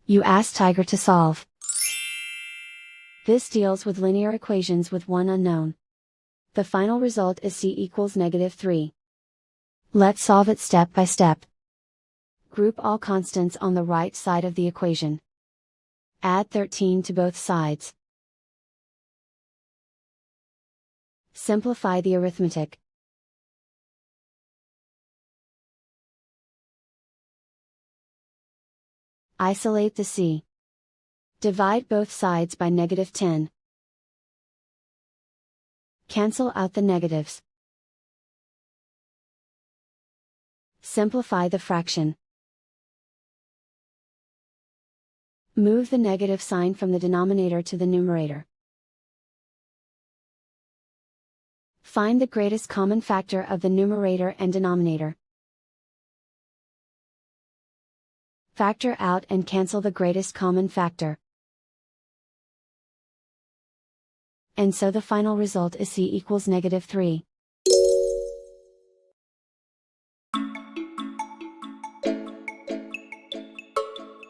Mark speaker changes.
Speaker 1: You ask Tiger to solve. This deals with linear equations with one unknown. The final result is c equals -3. Let's solve it step by step. Group all constants on the right side of the equation. Add 13 to both sides. Simplify the arithmetic. Isolate the c. Divide both sides by -10. Cancel out the negatives. Simplify the fraction. Move the negative sign from the denominator to the numerator. Find the greatest common factor of the numerator and denominator. Factor out and cancel the greatest common factor. And so the final result is c equals -3.